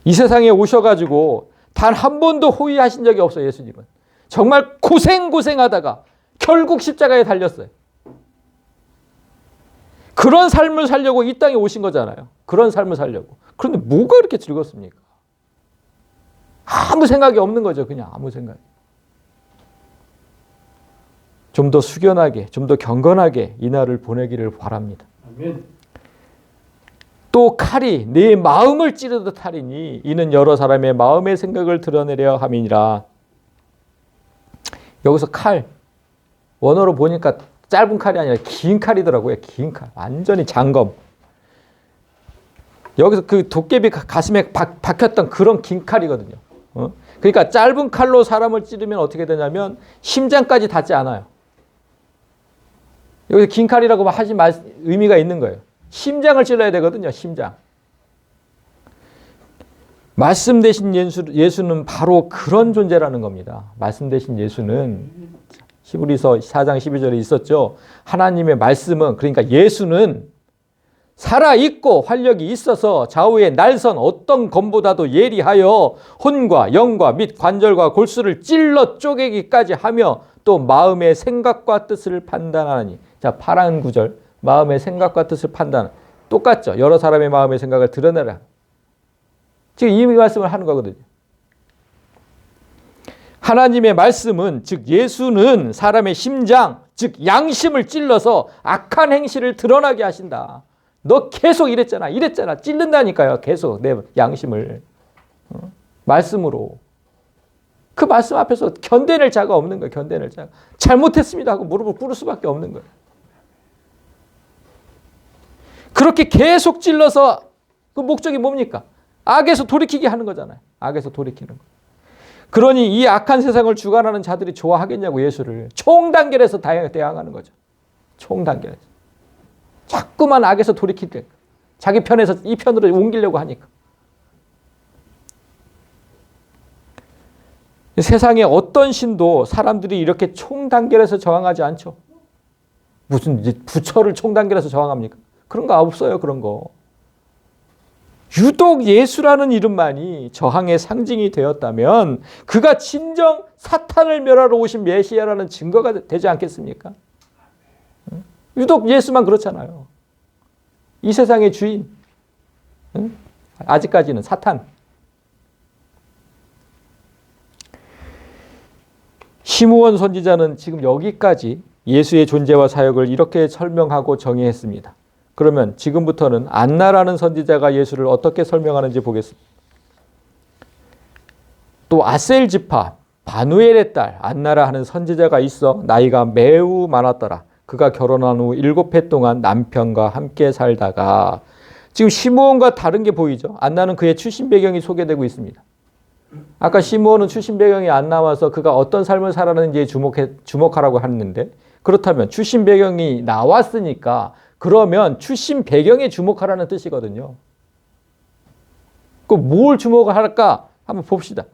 이 세상에 오셔가지고 단 한 번도 호의하신 적이 없어요. 예수님은. 정말 고생하다가 결국 십자가에 달렸어요. 그런 삶을 살려고 이 땅에 오신 거잖아요. 그런 삶을 살려고. 그런데 뭐가 그렇게 즐겁습니까? 아무 생각이 없는 거죠. 그냥 아무 생각. 좀 더 숙연하게, 좀 더 경건하게 이 날을 보내기를 바랍니다. 아멘. 또 칼이 내 마음을 찌르듯 하리니 이는 여러 사람의 마음의 생각을 드러내려 함이니라. 여기서 칼, 원어로 보니까 짧은 칼이 아니라 긴 칼이더라고요. 긴 칼. 완전히 장검. 여기서 그 도깨비 가슴에 박혔던 그런 긴 칼이거든요. 그러니까 짧은 칼로 사람을 찌르면 어떻게 되냐면 심장까지 닿지 않아요. 여기서 긴 칼이라고 하지 의미가 있는 거예요. 심장을 찔러야 되거든요. 심장. 말씀 대신 예수는 바로 그런 존재라는 겁니다. 말씀 대신 예수는 히브리서 4장 12절에 있었죠. 하나님의 말씀은, 그러니까 예수는 살아있고 활력이 있어서 좌우의 날선 어떤 검보다도 예리하여 혼과 영과 및 관절과 골수를 찔러 쪼개기까지 하며 또 마음의 생각과 뜻을 판단하니. 자, 파란 구절. 마음의 생각과 뜻을 판단. 똑같죠. 여러 사람의 마음의 생각을 드러내라. 지금 이 말씀을 하는 거거든요. 하나님의 말씀은, 즉 예수는 사람의 심장, 즉 양심을 찔러서 악한 행실을 드러나게 하신다. 너 계속 이랬잖아. 찔른다니까요. 계속 내 양심을. 말씀으로. 그 말씀 앞에서 견뎌낼 자가 없는 거예요. 견뎌낼 자가. 잘못했습니다 하고 무릎을 꿇을 수밖에 없는 거예요. 그렇게 계속 찔러서 그 목적이 뭡니까? 악에서 돌이키게 하는 거잖아요. 악에서 돌이키는 거. 그러니 이 악한 세상을 주관하는 자들이 좋아하겠냐고 예수를. 총단결해서 대항하는 거죠. 총단결해서. 자꾸만 악에서 돌이킬 때 자기 편에서 이 편으로 옮기려고 하니까. 세상에 어떤 신도 사람들이 이렇게 총단결해서 저항하지 않죠. 무슨 부처를 총단결해서 저항합니까? 그런 거 없어요. 그런 거. 유독 예수라는 이름만이 저항의 상징이 되었다면 그가 진정 사탄을 멸하러 오신 메시아라는 증거가 되지 않겠습니까? 유독 예수만 그렇잖아요. 이 세상의 주인. 아직까지는 사탄. 시므온 선지자는 지금 여기까지 예수의 존재와 사역을 이렇게 설명하고 정의했습니다. 그러면 지금부터는 안나라는 선지자가 예수를 어떻게 설명하는지 보겠습니다. 또 아셀 지파 바누엘의 딸 안나라 하는 선지자가 있어 나이가 매우 많았더라. 그가 결혼한 후 7해 동안 남편과 함께 살다가 지금 시므온과 다른 게 보이죠. 안나는 그의 출신 배경이 소개되고 있습니다. 아까 시므온은 출신 배경이 안 나와서 그가 어떤 삶을 살았는지에 주목하라고 했는데 그렇다면 출신 배경이 나왔으니까 그러면 출신 배경에 주목하라는 뜻이거든요. 그 뭘 주목을 할까? 한번 봅시다.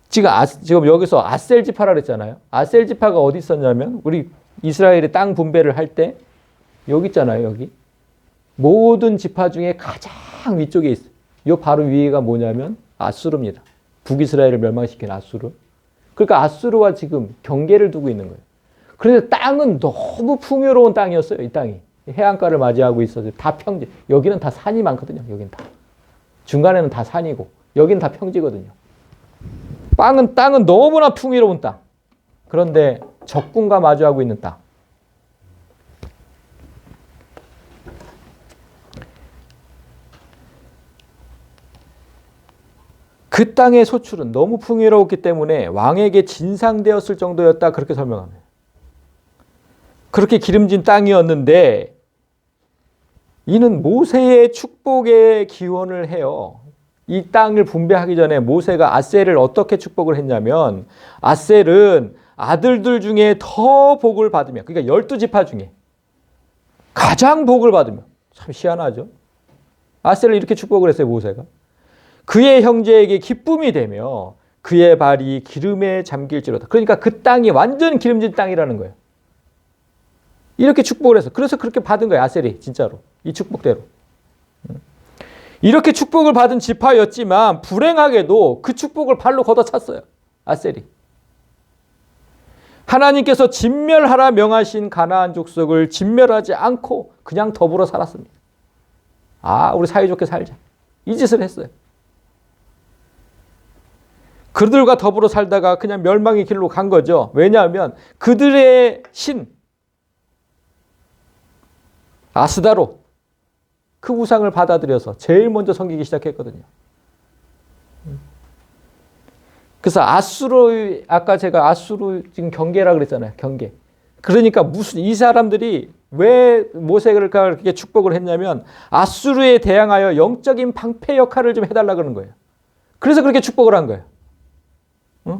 지금 여기서 아셀 지파라 그랬잖아요. 아셀 지파가 어디 있었냐면 우리 이스라엘의 땅 분배를 할 때 여기 있잖아요. 여기. 모든 지파 중에 가장 위쪽에 있어요. 이 바로 위에가 뭐냐면 아수르입니다. 북이스라엘을 멸망시킨 아수르. 그러니까 아수르와 지금 경계를 두고 있는 거예요. 그래서 땅은 너무 풍요로운 땅이었어요. 이 땅이. 해안가를 맞이하고 있어서 다 평지. 여기는 다 산이 많거든요. 여기는 다. 중간에는 다 산이고 여기는 다 평지거든요. 땅은 너무나 풍요로운 땅. 그런데 적군과 마주하고 있는 땅. 그 땅의 소출은 너무 풍요로웠기 때문에 왕에게 진상되었을 정도였다. 그렇게 설명합니다. 그렇게 기름진 땅이었는데 이는 모세의 축복에 기원을 해요. 이 땅을 분배하기 전에 모세가 아셀을 어떻게 축복을 했냐면 아셀은 아들들 중에 더 복을 받으며 그러니까 12지파 중에 가장 복을 받으며 참 희한하죠. 아셀을 이렇게 축복을 했어요. 모세가. 그의 형제에게 기쁨이 되며 그의 발이 기름에 잠길지로다. 그러니까 그 땅이 완전 기름진 땅이라는 거예요. 이렇게 축복을 해서 그래서 그렇게 받은 거예요. 아셀이 진짜로. 이 축복대로. 이렇게 축복을 받은 지파였지만 불행하게도 그 축복을 발로 걷어찼어요. 아셀이. 하나님께서 진멸하라 명하신 가나안 족속을 진멸하지 않고 그냥 더불어 살았습니다. 우리 사이좋게 살자. 이 짓을 했어요. 그들과 더불어 살다가 그냥 멸망의 길로 간 거죠. 왜냐하면 그들의 신 아스다롯 그 우상을 받아들여서 제일 먼저 섬기기 시작했거든요. 그래서 아까 제가 아수르 지금 경계라 그랬잖아요. 경계. 그러니까 이 사람들이 왜 모세가 그렇게 축복을 했냐면 아수르에 대항하여 영적인 방패 역할을 좀 해달라 그러는 거예요. 그래서 그렇게 축복을 한 거예요.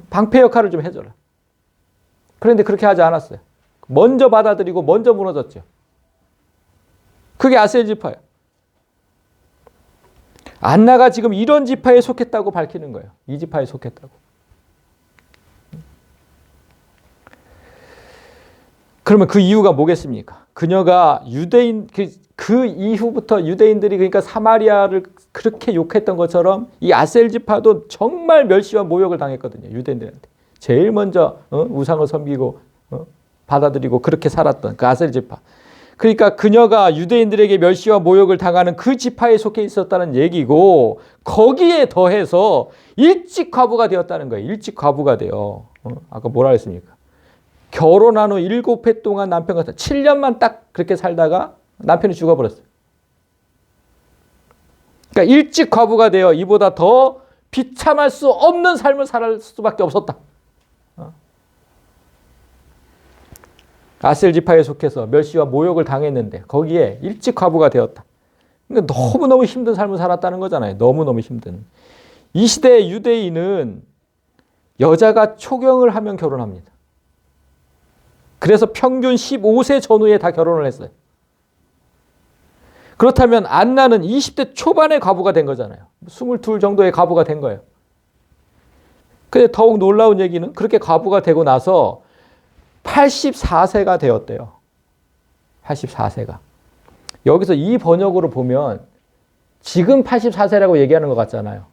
방패 역할을 좀 해줘라. 그런데 그렇게 하지 않았어요. 먼저 받아들이고 먼저 무너졌죠. 그게 아셀 지파예요. 안나가 지금 이런 지파에 속했다고 밝히는 거예요. 이 지파에 속했다고. 그러면 그 이유가 뭐겠습니까? 그녀가 유대인 그 이후부터 유대인들이 그러니까 사마리아를 그렇게 욕했던 것처럼 이 아셀 지파도 정말 멸시와 모욕을 당했거든요. 유대인들한테. 제일 먼저 우상을 섬기고 받아들이고 그렇게 살았던 그 아셀 지파. 그러니까 그녀가 유대인들에게 멸시와 모욕을 당하는 그 지파에 속해 있었다는 얘기고 거기에 더해서 일찍 과부가 되었다는 거예요. 일찍 과부가 돼요. 아까 뭐라 했습니까? 결혼한 후 7해 동안 남편과 7년만 딱 그렇게 살다가 남편이 죽어버렸어요. 그러니까 일찍 과부가 되어 이보다 더 비참할 수 없는 삶을 살 수밖에 없었다. 아셀 지파에 속해서 멸시와 모욕을 당했는데 거기에 일찍 과부가 되었다. 그러니까 너무너무 힘든 삶을 살았다는 거잖아요. 너무너무 힘든. 이 시대의 유대인은 여자가 초경을 하면 결혼합니다. 그래서 평균 15세 전후에 다 결혼을 했어요. 그렇다면 안나는 20대 초반에 과부가 된 거잖아요. 22 정도의 과부가 된 거예요. 근데 더욱 놀라운 얘기는 그렇게 과부가 되고 나서 84세가 되었대요. 84세가. 여기서 이 번역으로 보면 지금 84세라고 얘기하는 것 같잖아요.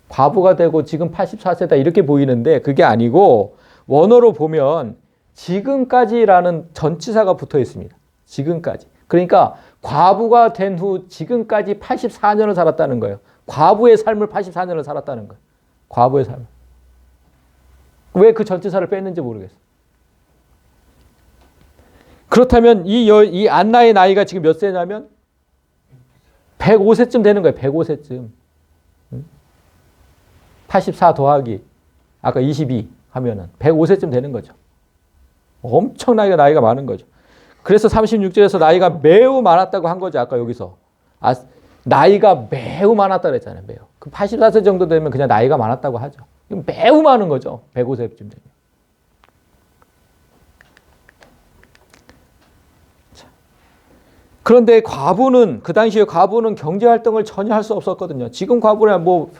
과부가 되고 지금 84세다 이렇게 보이는데 그게 아니고 원어로 보면 지금까지라는 전치사가 붙어 있습니다. 지금까지. 그러니까 과부가 된 후 지금까지 84년을 살았다는 거예요. 과부의 삶을 84년을 살았다는 거예요. 과부의 삶을. 왜 그 전치사를 뺐는지 모르겠어요. 그렇다면 이 안나의 나이가 지금 몇 세냐면 105세쯤 되는 거예요. 105세쯤. 84 더하기 아까 22 하면은 105세쯤 되는 거죠. 엄청나게 나이가 많은 거죠. 그래서 36절에서 나이가 매우 많았다고 한 거죠. 아까 여기서. 나이가 매우 많았다 그랬잖아요. 매우. 그 84세 정도 되면 그냥 나이가 많았다고 하죠. 매우 많은 거죠. 105세쯤 되면. 그런데 과부는, 그 당시에 과부는 경제활동을 전혀 할 수 없었거든요. 지금 과부는 뭐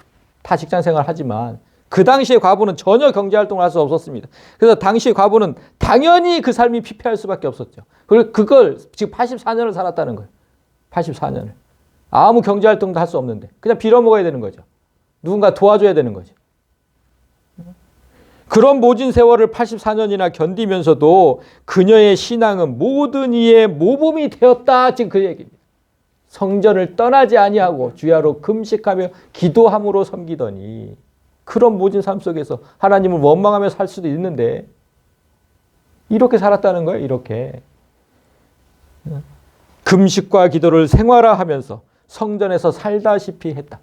다 직장생활 하지만 그 당시에 과부는 전혀 경제활동을 할 수 없었습니다. 그래서 당시 과부는 당연히 그 삶이 피폐할 수밖에 없었죠. 그걸 지금 84년을 살았다는 거예요. 84년을. 아무 경제활동도 할 수 없는데 그냥 빌어먹어야 되는 거죠. 누군가 도와줘야 되는 거죠. 그런 모진 세월을 84년이나 견디면서도 그녀의 신앙은 모든 이의 모범이 되었다. 지금 그 얘기입니다. 성전을 떠나지 아니하고 주야로 금식하며 기도함으로 섬기더니 그런 모진 삶 속에서 하나님을 원망하며 살 수도 있는데 이렇게 살았다는 거예요. 이렇게. 금식과 기도를 생활화하면서 성전에서 살다시피 했다.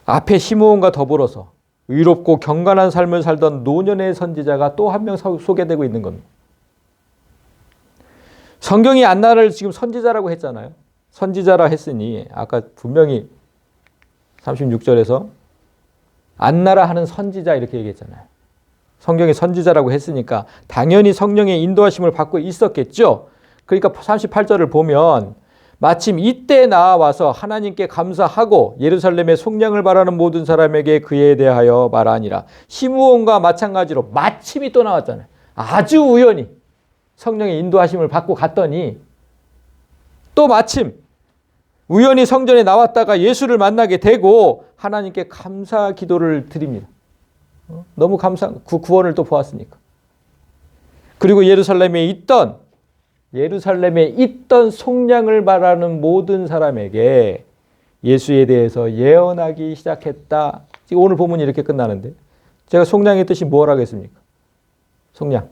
앞에 시므온과 더불어서 의롭고 경건한 삶을 살던 노년의 선지자가 또 한 명 소개되고 있는 겁니다. 성경이 안나를 지금 선지자라고 했잖아요. 선지자라 했으니 아까 분명히 36절에서 안나라 하는 선지자 이렇게 얘기했잖아요. 성경이 선지자라고 했으니까 당연히 성령의 인도하심을 받고 있었겠죠. 그러니까 38절을 보면 마침 이때 나와서 하나님께 감사하고 예루살렘의 속량을 바라는 모든 사람에게 그에 대하여 말하니라. 시므온과 마찬가지로 마침이 또 나왔잖아요. 아주 우연히 성령의 인도하심을 받고 갔더니 또 마침 우연히 성전에 나왔다가 예수를 만나게 되고 하나님께 감사 기도를 드립니다. 너무 구원을 또 보았으니까. 그리고 예루살렘에 있던 속량을 바라는 모든 사람에게 예수에 대해서 예언하기 시작했다. 지금 오늘 본문이 이렇게 끝나는데 제가 속량의 뜻이 뭐라 하겠습니까? 속량.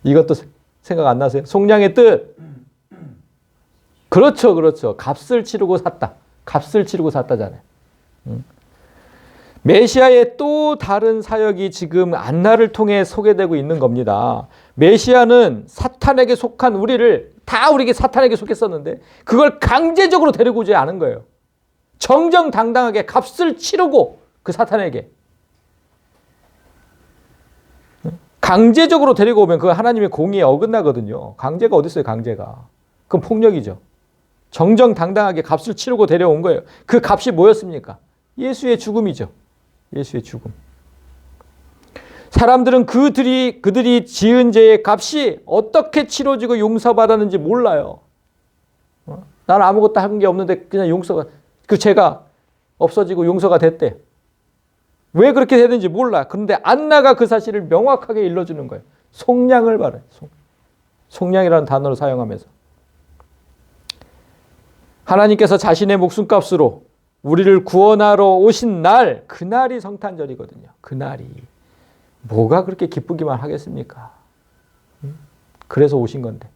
이것도 생각 안 나세요? 속량의 뜻. 그렇죠. 값을 치르고 샀다. 값을 치르고 샀다잖아요. 메시아의 또 다른 사역이 지금 안나를 통해 소개되고 있는 겁니다. 메시아는 사탄에게 속한 우리를 다 우리에게 사탄에게 속했었는데 그걸 강제적으로 데리고 오지 않은 거예요. 정정당당하게 값을 치르고 그 사탄에게 강제적으로 데리고 오면 그 하나님의 공의에 어긋나거든요. 강제가 어디 있어요, 강제가. 그건 폭력이죠. 정정당당하게 값을 치르고 데려온 거예요. 그 값이 뭐였습니까? 예수의 죽음이죠. 예수의 죽음. 사람들은 그들이 지은 죄의 값이 어떻게 치러지고 용서받았는지 몰라요. 나는 아무것도 한 게 없는데 그냥 그 죄가 없어지고 용서가 됐대. 왜 그렇게 되는지 몰라. 그런데 안나가 그 사실을 명확하게 일러주는 거예요. 속량을 바라요. 속량이라는 단어를 사용하면서. 하나님께서 자신의 목숨값으로 우리를 구원하러 오신 날, 그날이 성탄절이거든요. 그날이. 뭐가 그렇게 기쁘기만 하겠습니까? 그래서 오신 건데.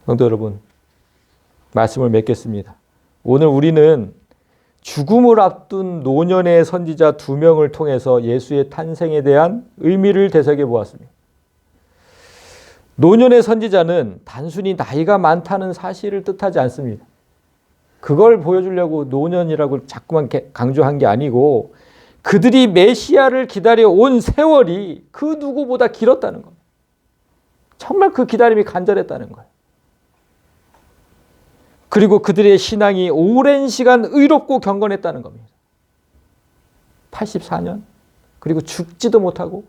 성도 여러분, 말씀을 맺겠습니다. 오늘 우리는 죽음을 앞둔 노년의 선지자 2명을 통해서 예수의 탄생에 대한 의미를 되새겨 보았습니다. 노년의 선지자는 단순히 나이가 많다는 사실을 뜻하지 않습니다. 그걸 보여주려고 노년이라고 자꾸만 강조한 게 아니고 그들이 메시아를 기다려 온 세월이 그 누구보다 길었다는 겁니다. 정말 그 기다림이 간절했다는 거예요. 그리고 그들의 신앙이 오랜 시간 의롭고 경건했다는 겁니다. 84년 그리고 죽지도 못하고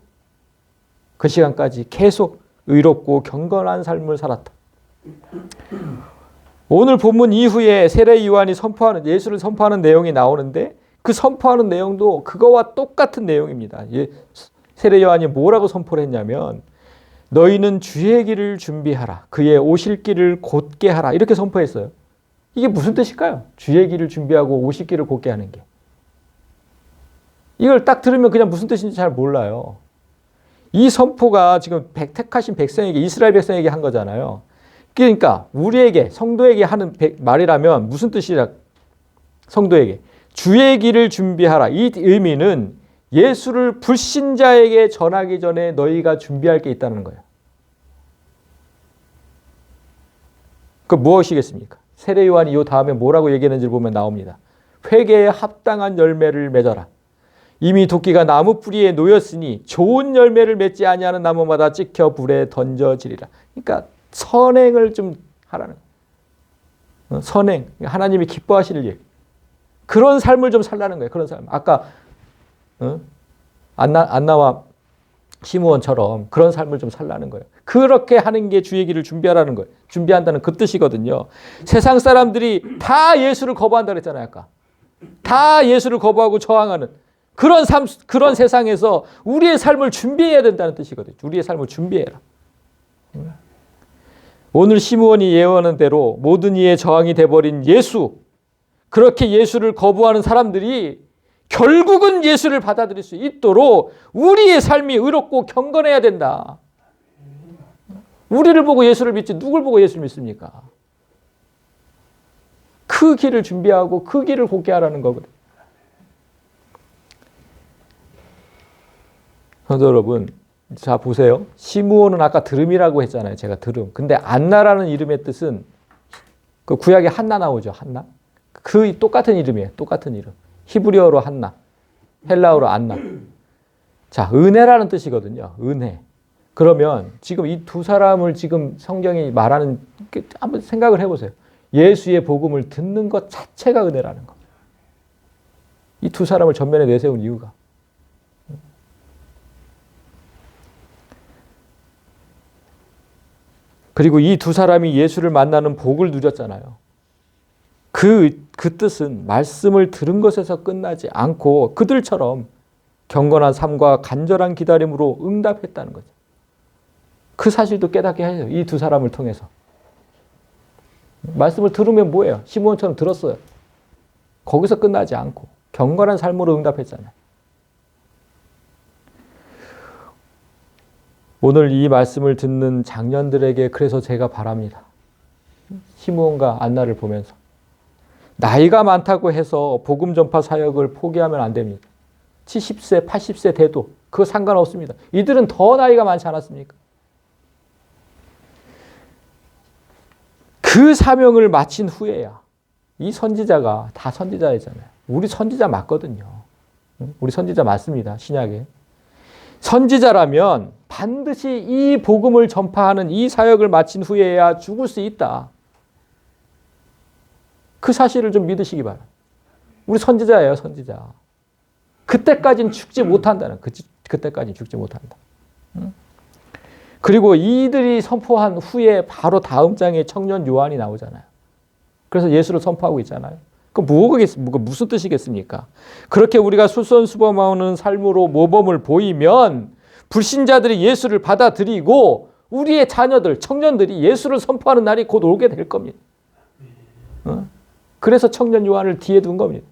그 시간까지 계속 의롭고 경건한 삶을 살았다. 오늘 본문 이후에 세례 요한이 예수를 선포하는 내용이 나오는데 그 선포하는 내용도 그거와 똑같은 내용입니다. 세례 요한이 뭐라고 선포를 했냐면 너희는 주의 길을 준비하라. 그의 오실 길을 곧게 하라. 이렇게 선포했어요. 이게 무슨 뜻일까요? 주의 길을 준비하고 오실 길을 곧게 하는 게. 이걸 딱 들으면 그냥 무슨 뜻인지 잘 몰라요. 이 선포가 지금 택하신 백성에게, 이스라엘 백성에게 한 거잖아요. 그러니까 우리에게 성도에게 하는 말이라면 무슨 뜻이라 성도에게 주의 길을 준비하라. 이 의미는 예수를 불신자에게 전하기 전에 너희가 준비할 게 있다는 거예요. 그 무엇이겠습니까? 세례 요한이 이 다음에 뭐라고 얘기했는지 보면 나옵니다. 회개에 합당한 열매를 맺어라. 이미 도끼가 나무 뿌리에 놓였으니 좋은 열매를 맺지 아니하는 나무마다 찍혀 불에 던져지리라. 그러니까 선행을 좀 하라는 거예요. 선행, 하나님이 기뻐하실 일. 그런 삶을 좀 살라는 거예요. 그런 삶. 아까 안나와 시므온처럼 그런 삶을 좀 살라는 거예요. 그렇게 하는 게 주의 길을 준비하라는 거예요. 준비한다는 그 뜻이거든요. 세상 사람들이 다 예수를 거부한다 그랬잖아요. 아까. 다 예수를 거부하고 저항하는 그런 삶, 그런 세상에서 우리의 삶을 준비해야 된다는 뜻이거든요. 우리의 삶을 준비해라. 오늘 시므온이 예언한 대로 모든 이의 저항이 돼버린 예수, 그렇게 예수를 거부하는 사람들이 결국은 예수를 받아들일 수 있도록 우리의 삶이 의롭고 경건해야 된다. 우리를 보고 예수를 믿지 누굴 보고 예수를 믿습니까? 그 길을 준비하고 그 길을 걷게 하라는 거거든요. 성도 여러분, 자 보세요. 시므온은 아까 드름이라고 했잖아요. 제가 드름. 근데 안나라는 이름의 뜻은 그 구약에 한나 나오죠. 한나. 그 똑같은 이름이에요. 똑같은 이름. 히브리어로 한나, 헬라어로 안나. 자, 은혜라는 뜻이거든요. 은혜. 그러면 지금 이 두 사람을 지금 성경이 말하는, 한번 생각을 해보세요. 예수의 복음을 듣는 것 자체가 은혜라는 거. 이 두 사람을 전면에 내세운 이유가. 그리고 이 두 사람이 예수를 만나는 복을 누렸잖아요. 그 뜻은 말씀을 들은 것에서 끝나지 않고 그들처럼 경건한 삶과 간절한 기다림으로 응답했다는 거죠. 그 사실도 깨닫게 해요. 이 두 사람을 통해서. 말씀을 들으면 뭐예요? 시므온처럼 들었어요. 거기서 끝나지 않고 경건한 삶으로 응답했잖아요. 오늘 이 말씀을 듣는 장년들에게 그래서 제가 바랍니다. 시므온과 안나를 보면서 나이가 많다고 해서 복음 전파 사역을 포기하면 안 됩니다. 70세, 80세 돼도 그거 상관없습니다. 이들은 더 나이가 많지 않았습니까? 그 사명을 마친 후에야 이 선지자가 다 선지자이잖아요. 우리 선지자 맞거든요. 우리 선지자 맞습니다. 신약에. 선지자라면 반드시 이 복음을 전파하는 이 사역을 마친 후에야 죽을 수 있다. 그 사실을 좀 믿으시기 바랍니다. 우리 선지자예요, 선지자. 그때까지는 죽지 못한다는, 그때까지는 죽지 못한다. 그리고 이들이 선포한 후에 바로 다음 장에 청년 요한이 나오잖아요. 그래서 예수를 선포하고 있잖아요. 그 무슨 뜻이겠습니까? 그렇게 우리가 솔선수범하는 삶으로 모범을 보이면 불신자들이 예수를 받아들이고 우리의 자녀들, 청년들이 예수를 선포하는 날이 곧 오게 될 겁니다. 그래서 청년 요한을 뒤에 둔 겁니다.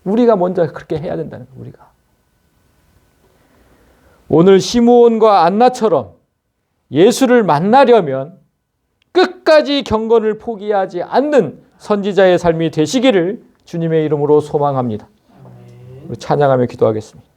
우리가 먼저 그렇게 해야 된다는 거예요. 우리가. 오늘 시므온과 안나처럼 예수를 만나려면 끝까지 경건을 포기하지 않는 선지자의 삶이 되시기를 주님의 이름으로 소망합니다. 우리 찬양하며 기도하겠습니다.